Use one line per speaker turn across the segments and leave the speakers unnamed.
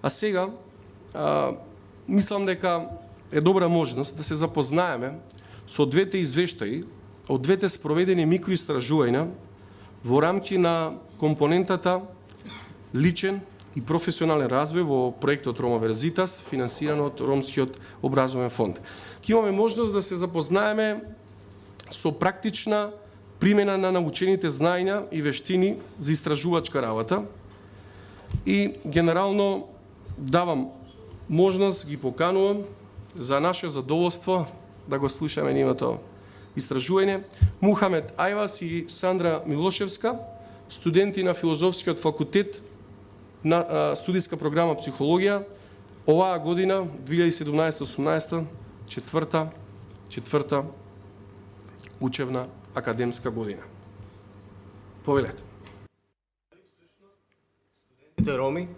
А сега, мислам дека е добра можност да се запознаеме со двете извештаи од двете спроведени микроистражувања во рамки на компонентата личен и професионален развој во проектот Рома Верзитас, финансиран од Ромскиот образовен фонд. Ке имаме можност да се запознаеме со практична примена на научените знаења и вештини за истражувачка работа и генерално давам можност, ги поканувам за наше задоволство да го слушаме нивното истражување. Мухамед Ајвас и Сандра Милошевска, студенти на Филозофскиот факултет на студиска програма Психологија, оваа година, 2017-18, четврта учебна академска година. Повелете.
Студентите роми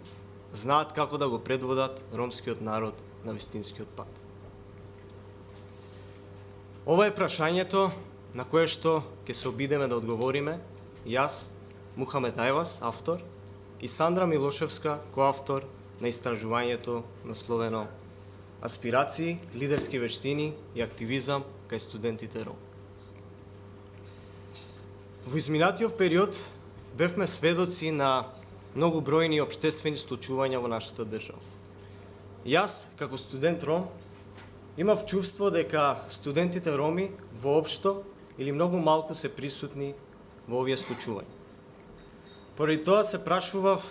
знаат како да го предводат ромскиот народ на вистинскиот пат. Ова е прашањето на кое што ќе се обидеме да одговориме јас, Мухамед Ајвас, автор, и Сандра Милошевска, коавтор на истражувањето насловено Аспирации, лидерски вештини и активизам кај студентите роми. Во изминатиот период бевме сведоци на многу бројни општествени случувања во нашата држава. Јас, како студент ром, имав чувство дека студентите роми воопшто или многу малку се присутни во овие случувања. Поради тоа се прашував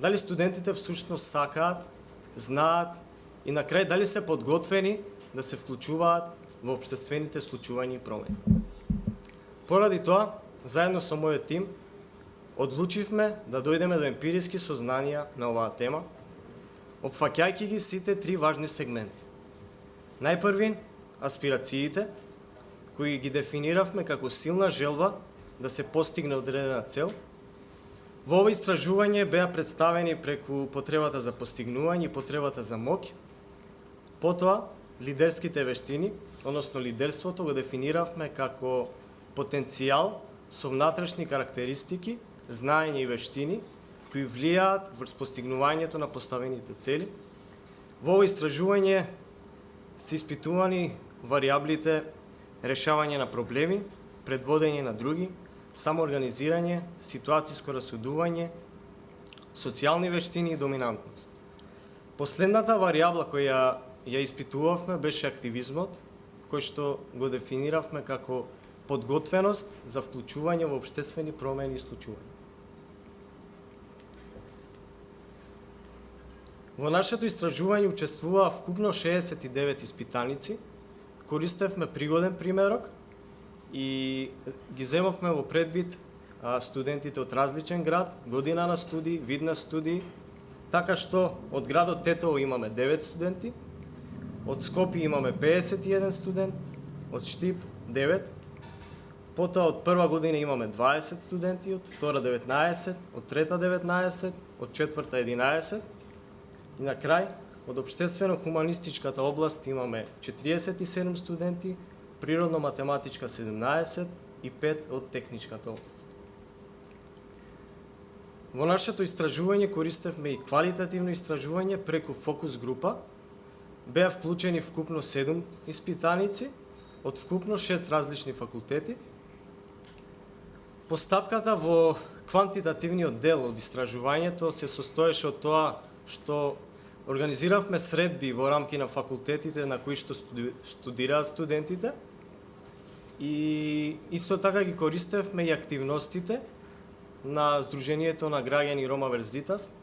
дали студентите всушност сакаат, знаат и на крај дали се подготвени да се вклучуваат во општествените случувања и промени. Поради тоа, заедно со мојот тим, одлучивме да дојдеме до емпириски сознанија на оваа тема, опфаќајќи ги сите три важни сегменти. Најпрвин, аспирациите, кои ги дефиниравме како силна желба да се постигне одредена цел. Во ова истражување беа представени преку потребата за постигнување и потребата за моќ. Потоа, лидерските вештини, односно лидерството, го дефиниравме како потенцијал со внатрешни карактеристики, знаење и вештини, кои влијаат врз постигнувањето на поставените цели. Во ова истражување се испитувани варијаблите решавање на проблеми, предводење на други, самоорганизирање, ситуацијско расудување, социјални вештини и доминантност. Последната варијабла која ја испитувавме беше активизмот, кој што го дефиниравме како подготвеност за вклучување во општествени промени и случувања. Во нашето истражување учествуваа вкупно 69 испитаници, користевме пригоден примерок и ги земавме во предвид студентите од различен град, година на студии, вид на студии, така што од градот Тетово имаме 9 студенти, од Скопје имаме 51 студент, од Штип 9, потоа од прва година имаме 20 студенти, од втора 19, од трета 19, од четврта 11 и на крај од општествено-хуманистичката област имаме 47 студенти, природно-математичка 17 и 5 од техничката област. Во нашето истражување користевме и квалитативно истражување преку фокус група. Беа вклучени вкупно 7 испитаници од вкупно 6 различни факултети. Постапката во квантитативниот дел од истражувањето се состоеше од тоа што организиравме средби во рамки на факултетите на кои што студираат студентите и исто така ги користевме и активностите на Сдруженијето на граѓани Рома Верзитас.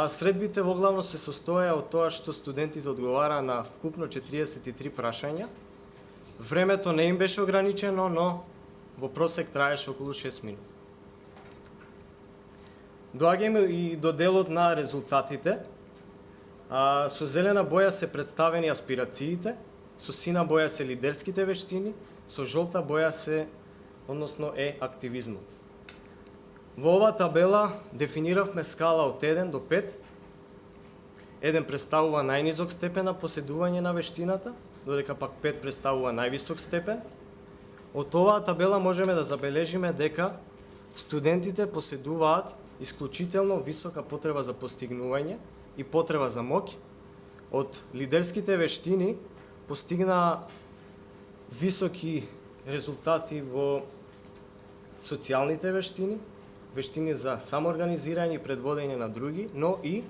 Средбите воглавно се состоја од тоа што студентите одговараа на вкупно 43 прашања. Времето не им беше ограничено, но во просек траеше околу 6 минути. Доаѓаме и до делот на резултатите. Со зелена боја се представени аспирациите, со сина боја се лидерските вештини, со жолта боја се, односно активизмот. Во оваа табела дефиниравме скала од 1 до 5. 1 представува најнизок степен на поседување на вештината, додека пак 5 представува највисок степен. Од оваа табела можеме да забележиме дека студентите поседуваат исклучително висока потреба за постигнување и потреба за моќ, од лидерските вештини постигна високи резултати во социјалните вештини, вештини за самоорганизирање и предводење на други, но и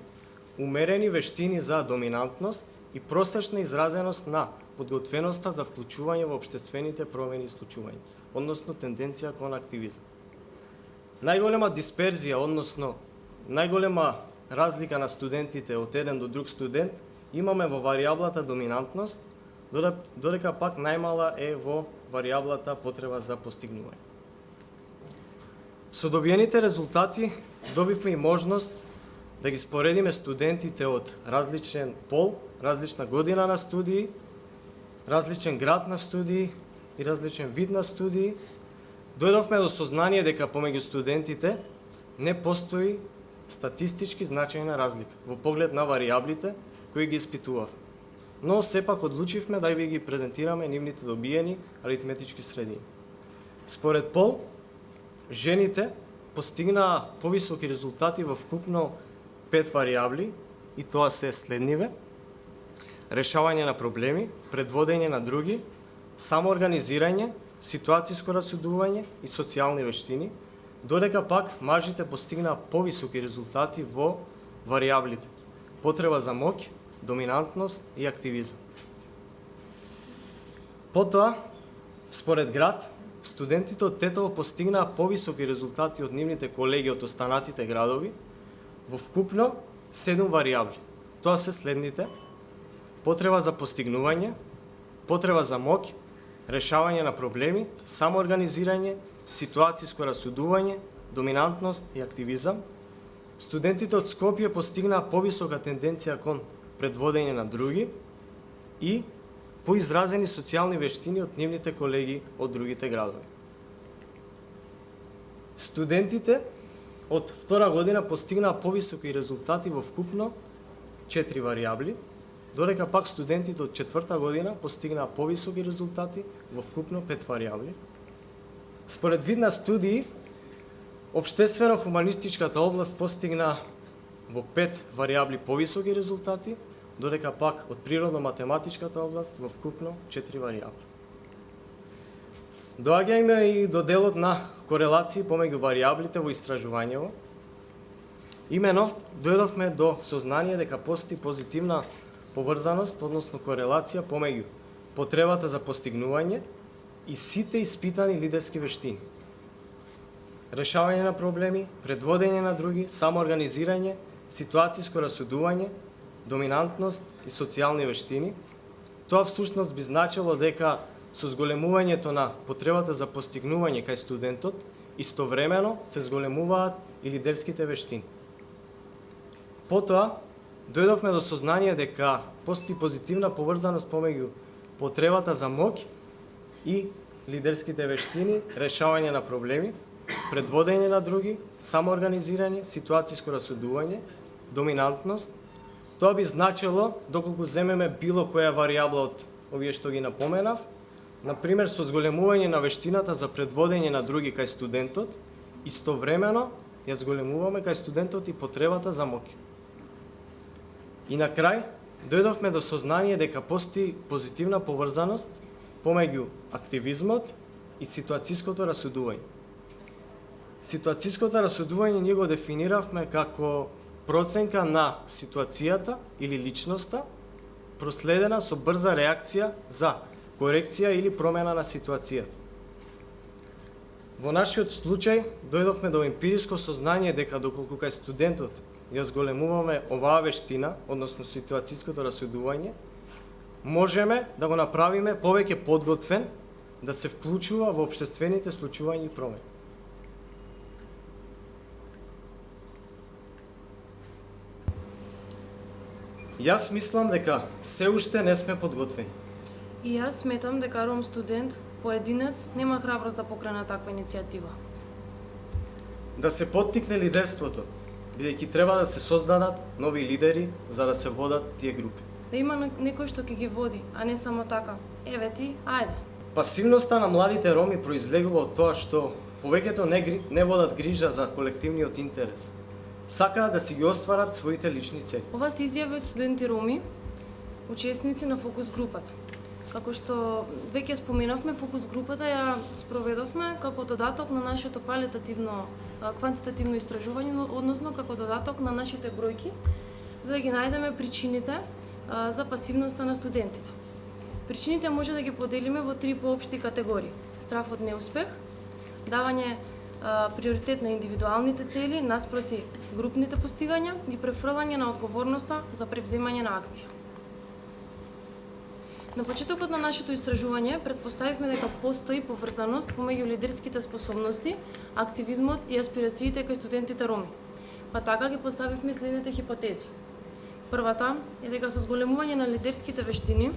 умерени вештини за доминантност и просечна изразеност на подготвеноста за вклучување во општествените промени и случувања, односно тенденција кон активизам. Најголема дисперзија, односно најголема разлика на студентите од еден до друг студент имаме во варијаблата доминантност, додека пак најмала е во варијаблата потреба за постигнување. Со добиените резултати добивме и можност да ги споредиме студентите од различен пол, различна година на студии, различен град на студии и различен вид на студии. Дојдовме до сознание дека помеѓу студентите не постои статистички значајна разлика во поглед на варијаблите кои ги испитувавме. Но сепак одлучивме да ви ги презентираме нивните добиени аритметички средини. Според пол, жените постигнаа повисоки резултати во вкупно 5 варијабли, и тоа се следниве: решавање на проблеми, предводење на други, самоорганизирање, ситуацијско расудување и социјални вештини, додека пак мажите постигнаа повисоки резултати во варијаблите: потреба за моќ, доминантност и активизам. Потоа, според град, студентите од Тетово постигнаа повисоки резултати од нивните колеги од останатите градови во вкупно 7 варијабли. Тоа се следните: потреба за постигнување, потреба за моќ, решавање на проблеми, самоорганизирање, ситуацијско расудување, доминантност и активизам. Студентите од Скопје постигнаа повисока тенденција кон предводење на други и поизразени социјални вештини од нивните колеги од другите градови. Студентите од втора година постигнаа повисоки резултати во вкупно 4 варијабли, додека пак студентите од четврта година постигнаа повисоки резултати во вкупно 5 варијабли. Според вид на студии, општествено-хуманистичката област постигна во 5 варијабли повисоки резултати, додека пак од природно-математичката област во вкупно 4 варијабли. Доаѓајме и до делот на корелации помеѓу варијаблите во истражувањево. Имено, дојдовме до сознание дека постои позитивна поврзаност, односно корелација помеѓу потребата за постигнување и сите испитани лидерски вештини: решавање на проблеми, предводење на други, самоорганизирање, ситуацијско расудување, доминантност и социјални вештини. Тоа всушност би значило дека со зголемувањето на потребата за постигнување кај студентот, истовремено се зголемуваат и лидерските вештини. Потоа, дојдовме до сознание дека постои позитивна поврзаност помеѓу потребата за моќ и лидерските вештини, решавање на проблеми, предводење на други, самоорганизирање, ситуацијско расудување, доминантност. Тоа би значило, доколку земеме било која варијабла од овие што ги напоменав, например со зголемување на вештината за предводење на други кај студентот, истовремено ја зголемуваме кај студентот и потребата за моќ. И на крај, дојдовме до сознание дека постои позитивна поврзаност помеѓу активизмот и ситуацијското расудување. Ситуацијското расудување ние го дефиниравме како проценка на ситуацијата или личноста, проследена со брза реакција за корекција или промена на ситуацијата. Во нашиот случај дојдовме до емпириско сознание дека доколку кај студентот ја зголемуваме оваа вештина, односно ситуацијското расудување, можеме да го направиме повеќе подготвен да се вклучува во општествените случувања и промени. Јас мислам дека се уште не сме подготвени.
И јас сметам дека ром студент, поединец, нема храброст да покрене таква иницијатива.
Да се поттикне лидерството, бидејќи треба да се создадат нови лидери за да се водат тие групи.
Да има некој што ќе ги води, а не само така: еве ти, ајде.
Пасивноста на младите роми произлегува од тоа што повеќето не водат грижа за колективниот интерес. сакаат да си ги остварат своите лични цели.
Ова се изјави од студенти роми, учесници на фокус групата. Како што веќе споменавме, фокус групата ја спроведовме како додаток на нашето квантитативно истражување, односно како додаток на нашите бројки, за да ги најдеме причините за пасивноста на студентите. Причините може да ги поделиме во три поопшти категории: страф од неуспех, давање приоритет на индивидуалните цели наспроти групните постигања и префрлање на одговорноста за превземање на акција. На почетокот на нашето истражување претпоставивме дека постои поврзаност помеѓу лидерските способности, активизмот и аспирациите кај студентите роми. Па така ги поставивме следните хипотези. Првата е дека со зголемување на лидерските вештини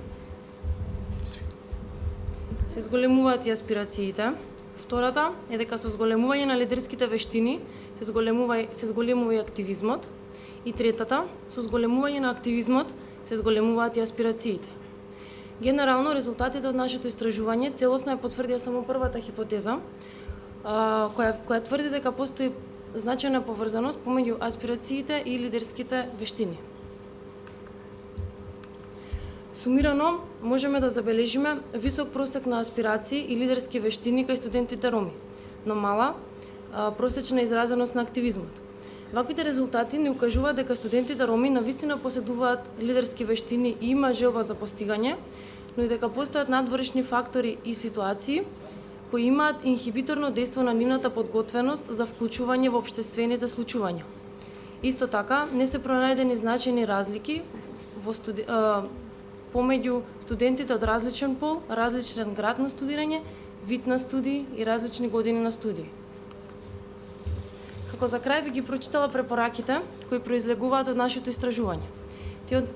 се зголемуваат и аспирациите. Втората е дека со зголемување на лидерските вештини се зголемува и активизмот. И третата, со зголемување на активизмот се зголемуваат и аспирациите. Генерално, резултатите од нашето истражување целосно ја потврдија само првата хипотеза, која тврди дека постои значајна поврзаност помеѓу аспирациите и лидерските вештини. Сумирано, можеме да забележиме висок просек на аспирации и лидерски вештини кај студентите роми, но мала просечна изразеност на активизмот. Ваквите резултати ни укажуваат дека студентите роми навистина поседуваат лидерски вештини и има желба за постигање, но и дека постојат надворешни фактори и ситуации кои имаат инхибиторно дејство на нивната подготвеност за вклучување во општествените случувања. Исто така, не се пронајдени значајни разлики помеѓу студентите од различен пол, различен град на студирање, вид на студии и различни години на студии. Како за крај би ги прочитала препораките кои произлегуваат од нашето истражување.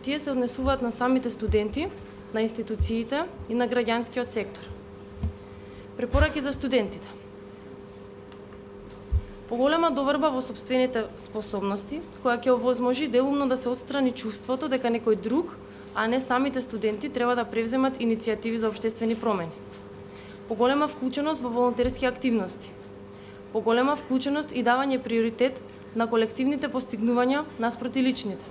Тие се однесуваат на самите студенти, на институциите и на граѓанскиот сектор. Препораки за студентите. Поголема доверба во сопствените способности, која ќе овозможи делумно да се отстрани чувството дека некој друг, а не самите студенти, треба да превземат иницијативи за општествени промени. Поголема вклученост во волонтерски активности. Поголема вклученост и давање приоритет на колективните постигнувања наспроти личните.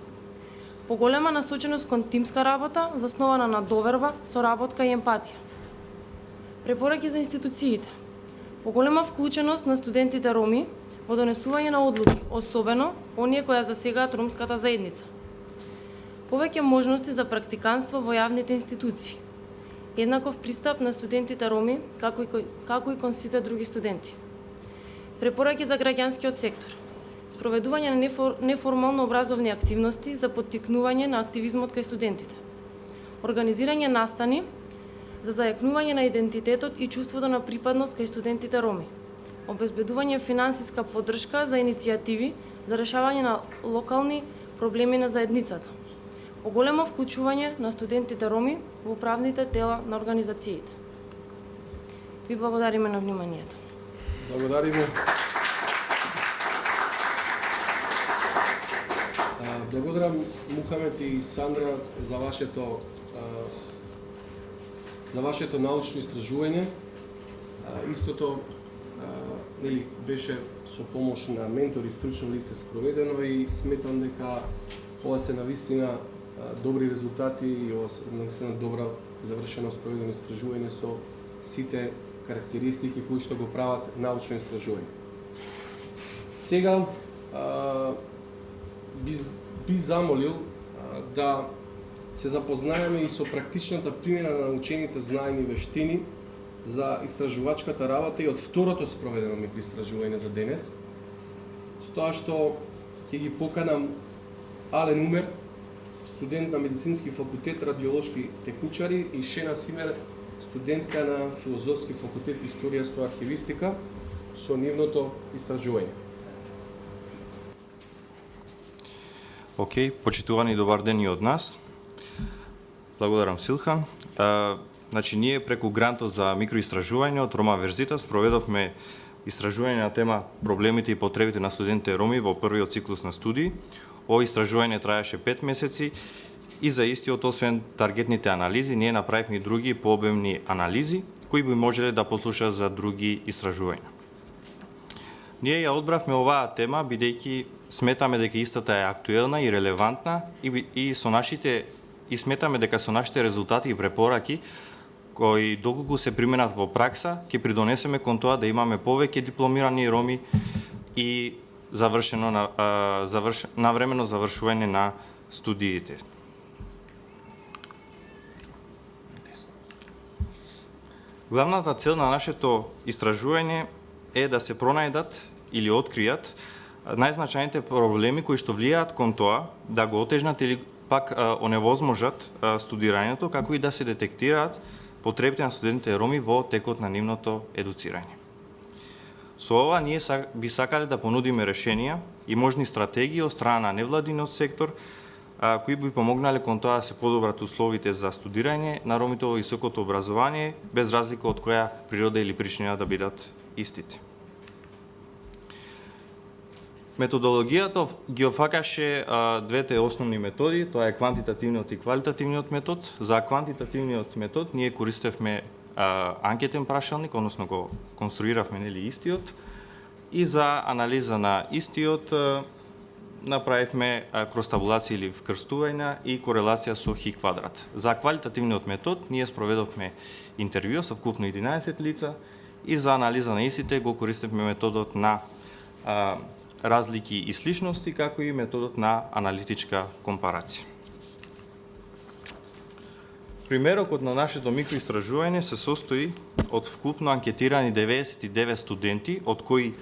Поголема насоченост кон тимска работа, заснована на доверба, соработка и емпатија. Препораки за институциите. Поголема вклученост на студентите роми во донесување на одлуки, особено оние кои засегаат ромската заедница. Повеќе можности за практиканство во јавните институции. Еднаков пристап на студентите роми, како и кон сите други студенти. Препораки за граѓанскиот сектор. Спроведување на неформално образовни активности за поттикнување на активизмот кај студентите. Организирање настани за зајакнување на идентитетот и чувството на припадност кај студентите роми. Обезбедување финансиска поддршка за иницијативи за решавање на локални проблеми на заедницата. Поголемо вклучување на студентите роми во управните тела на организациите. Ви благодариме на вниманието.
Благодариме. Благодарам Мухамед и Сандра за вашето научно истражување. Истото беше со помош на ментор и стручно лице спроведено и сметам дека ова се навистина добри резултати и ова се навистина добра завршено спроведено истражување со сите карактеристики кои што го прават научно истражување. Сега би замолил да се запознаеме и со практичната примена на научените знаења и вештини за истражувачката работа и од второто спроведено микроистражување за денес, со тоа што ќе ги поканам Ален Умер, студент на Медицински факултет, радиолошки техничари, и Шена Симер, студентка на Филозофски факултет, Историја со архивистика, со нивното истражување.
Океј, почитувани, добар ден и од нас. Благодарам, Силхан. Значи, ние преку грантот за микроистражување од Рома Верзита спроведовме истражување на тема проблемите и потребите на студентите роми во првиот циклус на студии. Ова истражување траеше 5 месеци и за истиот, освен таргетните анализи, ние направивме и други пообемни анализи кои би можеле да послушаат за други истражувања. Ние ја одбравме оваа тема бидејќи сметаме дека истата е актуелна и релевантна и сметаме дека со нашите резултати и препораки кои доколку се применат во пракса ќе придонесеме кон тоа да имаме повеќе дипломирани роми и навремено завршување на студиите. Главната цел на нашето истражување е да се пронајдат или откријат најзначајните проблеми кои што влијаат кон тоа да го отежнат или пак оневозможат студирањето, како и да се детектираат потребите на студентите роми во текот на нивното едуцирање. Со ова ние би сакале да понудиме решенија и можни стратегии од страна на невладиниот сектор кои би помогнале кон тоа да се подобрат условите за студирање на ромите во високото образование, без разлика од која природа или причина да бидат истите. Методологијата ги офакаше двете основни методи, тоа е квантитативниот и квалитативниот метод. За квантитативниот метод ние користевме анкетен прашалник, односно го конструиравме истиот, и за анализа на истиот направивме кростабулација или вкрстувања и корелација со хи квадрат. За квалитативниот метод ние спроведовме интервју со вкупно 11 лица и за анализа на истите го користевме методот на разлики и сличности, како и методот на аналитичка компарација. Примерокот на нашето микроистражување се состои од вкупно анкетирани 99 студенти, од кои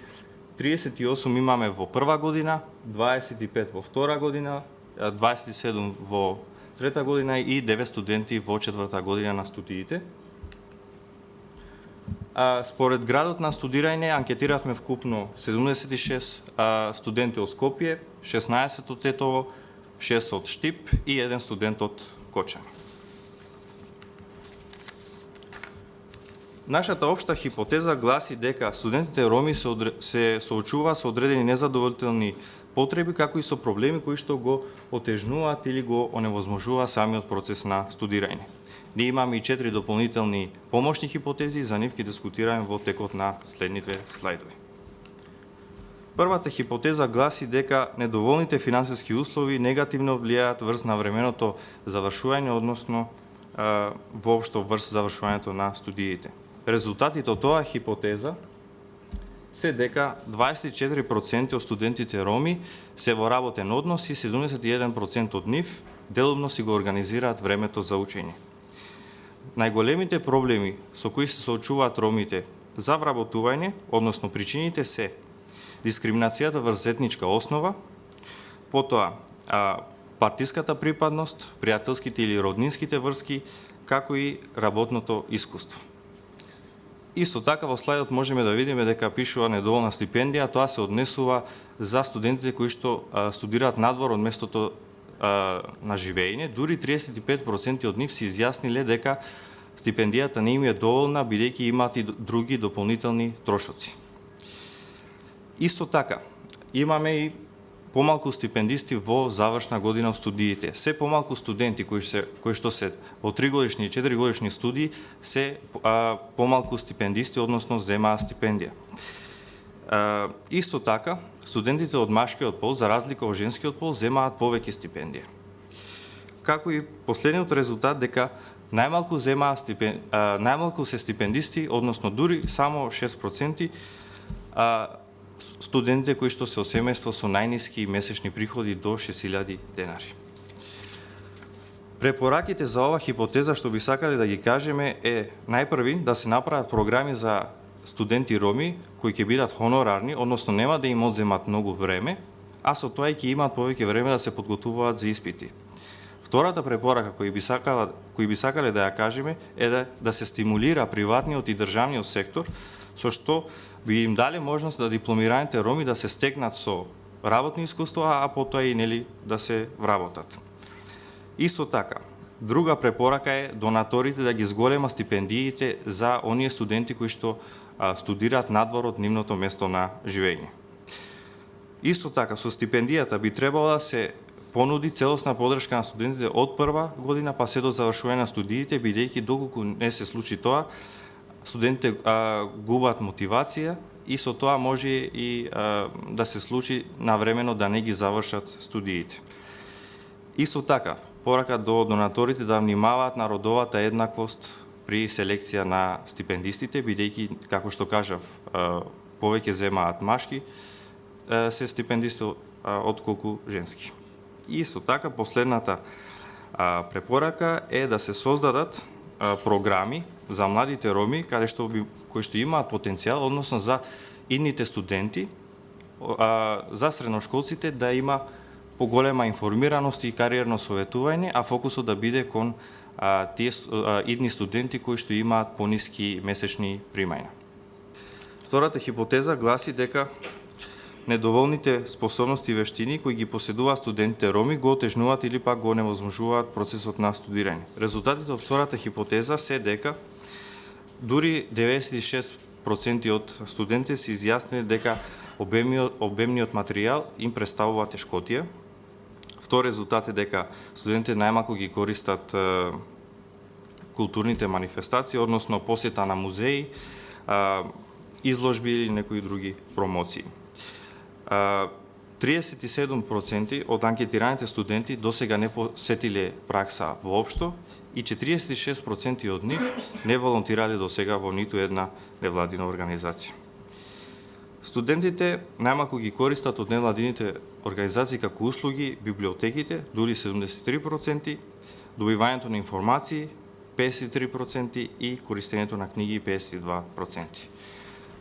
38 имаме во прва година, 25 во втора година, 27 во трета година и 9 студенти во четврта година на студиите. Според градот на студирање анкетиравме вкупно 76 студенти од Скопје, 16 од Тетово, 6 од Штип и 1 студент од Кочани. Нашата општа хипотеза гласи дека студентите роми се соочуваат со одредени незадоволителни потреби, како и со проблеми кои што го отежнуваат или го оневозможуваат самиот процес на студирање. Ние имаме и 4 дополнителни помошни хипотези, за нив ќе дискутираме во текот на следните слайдови. Првата хипотеза гласи дека недоволните финансиски услови негативно влијаат врз навременото завршување, односно воопшто врз завршувањето на студиите. Резултатите од оваа хипотеза се дека 24% од студентите роми се во работен однос и 71% од нив делумно си го организираат времето за учење. Најголемите проблеми со кои се соочуваат ромите за вработување, односно причините се дискриминацијата врз етничка основа, потоа партиската припадност, пријателските или роднинските врски, како и работното искуство. Исто така во слайдот можеме да видиме дека пишува недоволна стипендија, тоа се однесува за студентите кои што студираат надвор од местото на живење, дури 35% од нив се изјасниле дека стипендијата не им е доволна, бидејќи имаат и други дополнителни трошоци. Исто така, имаме и помалку стипендисти во завршна година од студиите. Се помалку студенти кои што се во 3-годишни и 4-годишни студии се помалку стипендисти, односно земаат стипендија. Исто така, студентите од машкиот пол, за разлика од женскиот пол, земаат повеќе стипендија. Како и последниот резултат дека најмалку се стипендисти, односно дури само 6%, студентите кои што се од семејство со најниски месечни приходи до 6.000 денари. Препораките за ова хипотеза што би сакале да ги кажеме е најпрви да се направат програми за студенти роми кои ќе бидат хонорарни, односно нема да им одземат многу време, а со тоа и ќе имаат повеќе време да се подготвуваат за испити. Втората препорака кои би сакале да ја кажеме е да се стимулира приватниот и државниот сектор, со што би им дале можност да дипломираните роми да се стекнат со работни искуства, а потоа и да се вработат. Исто така, друга препорака е донаторите да ги зголема стипендиите за оние студенти кои што студираат надвор од нивното место на живење. Исто така, со стипендијата би требало да се понуди целосна подршка на студентите од прва година па се до завршување на студиите, бидејќи доколку не се случи тоа, студентите губат мотивација и со тоа може и да се случи навремено да не ги завршат студиите. Исто така, порака до донаторите да внимаваат на родовата еднаквост при селекција на стипендистите, бидејќи, како што кажав, повеќе земаат машки се стипендисти отколку женски. И исто така, последната препорака е да се создадат програми за младите роми кои што имаат потенцијал, односно за идните студенти, за средношколците да има поголема информираност и кариерно советување, а фокусот да биде кон тие идни студенти кои што имаат пониски месечни примања. Втората хипотеза гласи дека недоволните способности и вештини кои ги поседуваат студентите роми го отежнуваат или пак го невозможуваат процесот на студирање. Резултатите од втората хипотеза се дека дури 96% од студентите се изјасниле дека обемниот материјал им представува тешкотија. Втор резултат е дека студентите најмалку ги користат културните манифестации, односно посета на музеи, изложби или некои други промоции. 37% од анкетираните студенти досега не посетиле пракса воопшто и 46% од нив не волонтирале досега во ниту една невладина организација. Студентите најмалку ги користат од невладините организации како услуги библиотеките, дури 73%, добивањето на информации 53% и користењето на книги 52%.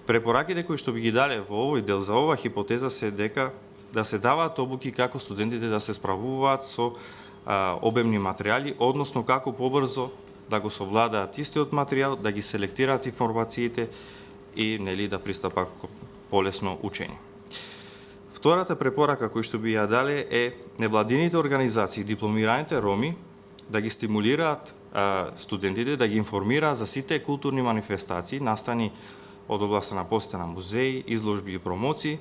Препораките кои што би ги дале во овој дел за оваа хипотеза се дека да се даваат обуки како студентите да се справуваат со обемни материјали, односно како побрзо да го совладаат истиот материјал, да ги селектираат информациите и нели да пристапат полесно учење. Втората препорака кој што би ја дале е невладините организации, дипломираните роми да ги стимулираат студентите, да ги информираат за сите културни манифестации настани од областта на посета на музеи, изложби и промоции,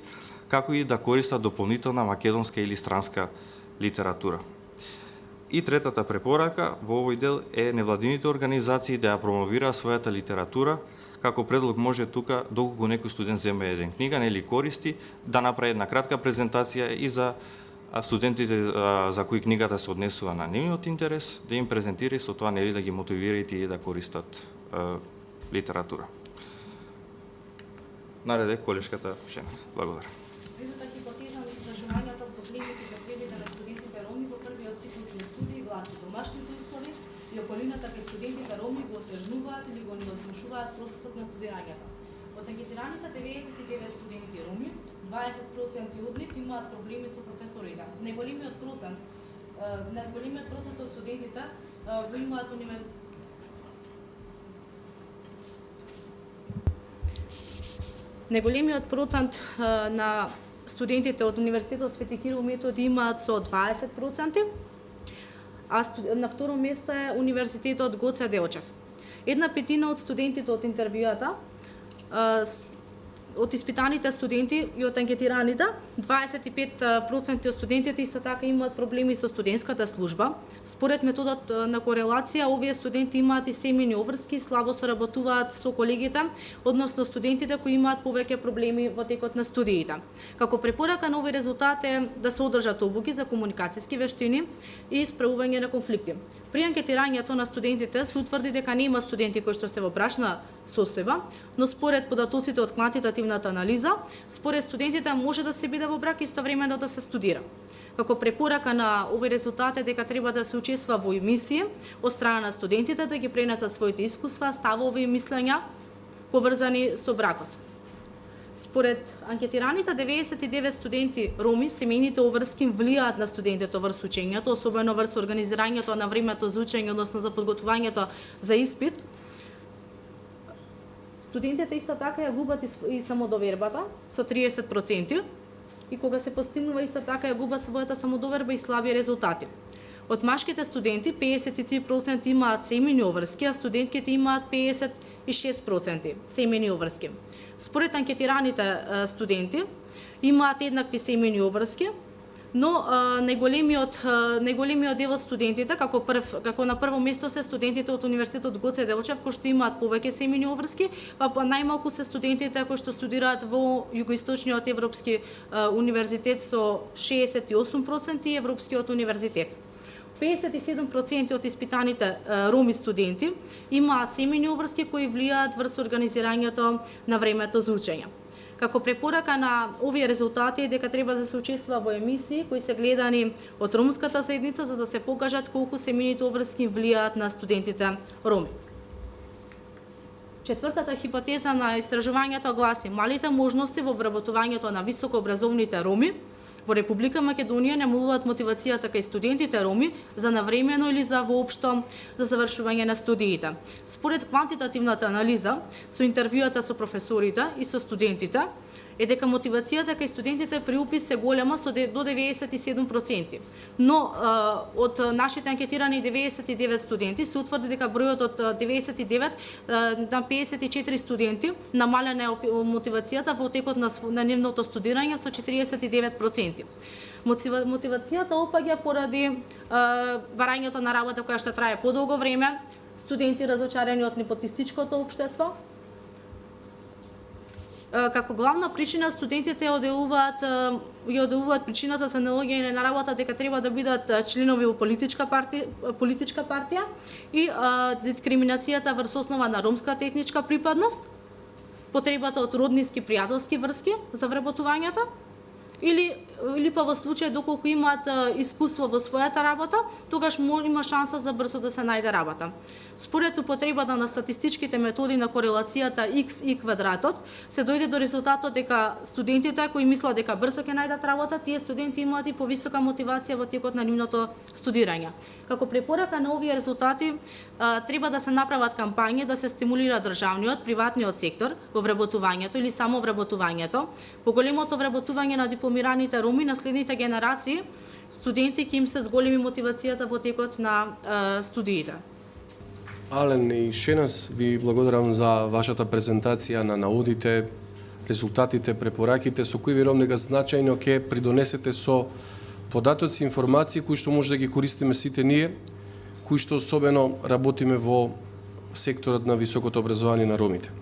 како и да користат дополнителна македонска или странска литература. И третата препорака во овој дел е невладините организации да ја промовираат својата литература. Како предлог може тука, доколку некој студент зема еден книга, нели користи, да направи една кратка презентација и за студентите за кои книгата се однесува на нивниот интерес, да им презентира и со тоа нели да ги мотивира и тие да користат литература. Наред е колешката Шенец. Благодарам.
Трета хипотеза на истражувањето по клиниките прегледа на студентите роми во првиот циклус на студии гласи домашните услови и околината кај студентите роми го отежнуваат или го невозможуваат процесот на студирањето. Од анкетираните 99 студенти роми, 20% од нив имаат проблеми со професорите. Најголемиот процент од студентите го имаат Најголемиот процент на студентите од Универзитетот Свети Кирил Методи имаат со 20%, а на второ место е Универзитетот Гоце Делчев. 1/5 од студентите од интервјуата, од испитаните студенти и од анкетираните, 25% од студентите исто така имаат проблеми со студентската служба. Според методот на корелација, овие студенти имаат и семејни обврски, слабо соработуваат со колегите, односно студентите кои имаат повеќе проблеми во текот на студиите. Како препорака на овој резултат е да се одржат обуки за комуникацијски вештини и справување на конфликти. При анкетирањето на студентите се утврди дека нема студенти кои што се во брачна состојба, но според податоците од квантитативната анализа, според студентите може да се биде во брак и истовремено да се студира. Како препорака на овој резултат е дека треба да се учествува во емисии од страна на студентите да ги пренесат своите искуства, ставови и мислења поврзани со бракот. Според анкетираните 99 студенти роми, семејните обврски влијаат на студентите врз учењето, особено врз организирањето на времето за учење, односно за подготвувањето за испит. Студентите исто така ја губат и самодовербата со 30%, и кога се постигнува исто така ја губат својата самодоверба и слаби резултати. Од машките студенти 53% имаат семејни обврски, а студентките имаат 56% семејни обврски. Според анкетираните студенти имаат еднакви семејни обврски, Но најголемиот дел од студентите, како на прво место се студентите од Универзитетот Гоце Делчев, кои што имаат повеќе семејни обврски, па најмалку се студентите кои што студираат во југоисточниот европски универзитет со 68% и Европскиот универзитет. 57% од испитаните роми студенти имаат семејни обврски кои влијаат врз организирањето на времето за учење. Како препорака на овие резултати е дека треба да се учествува во емисии кои се гледани од ромската заедница за да се покажат колку семејните обврски влијаат на студентите роми. Четвртата хипотеза на истражувањето гласи: малите можности во вработувањето на високообразовните роми во Република Македонија намалуваат мотивацијата кај студентите роми за навремено или за воопшто за завршување на студиите. Според квантитативната анализа со интервјуата со професорите и со студентите е дека мотивацијата кај студентите при упис е голема до 97%. Но од нашите анкетирани 99 студенти се утврди дека бројот од 99 на 54 студенти намалена е мотивацијата во текот на нивното студирање со 49%. Мотивацијата опаѓа поради барањето на работа која што трае подолго време, студенти разочарени од непотистичкото општество. Како главна причина студентите ја одделуваат причината за наоѓање на работа дека треба да бидат членови во политичка партија и дискриминацијата врз основа на ромската етничка припадност, потребата од роднински пријателски врски за вработувањето или па во случај доколку имаат искуство во својата работа, тогаш има шанса за брзо да се најде работа. Според употребата на статистичките методи на корелацијата X и квадратот, се дојде до резултатот дека студентите кои мислат дека брзо ќе најдат работа, тие студенти имаат и повисока мотивација во текот на нивното студирање. Како препорака на овие резултати, треба да се направат кампањи да се стимулира државниот, приватниот сектор во вработувањето или само вработувањето, поголемото вработување на дипломираните роми на следните генерации студенти ќе им се зголеми мотивацијата во текот на студиите.
Ален и Шенас, ви благодарам за вашата презентација на наудите, резултатите, препораките со кои верувам дека значајно ќе придонесете со податоци, информации кои што може да ги користиме сите ние, кои што особено работиме во секторот на високото образование на ромите.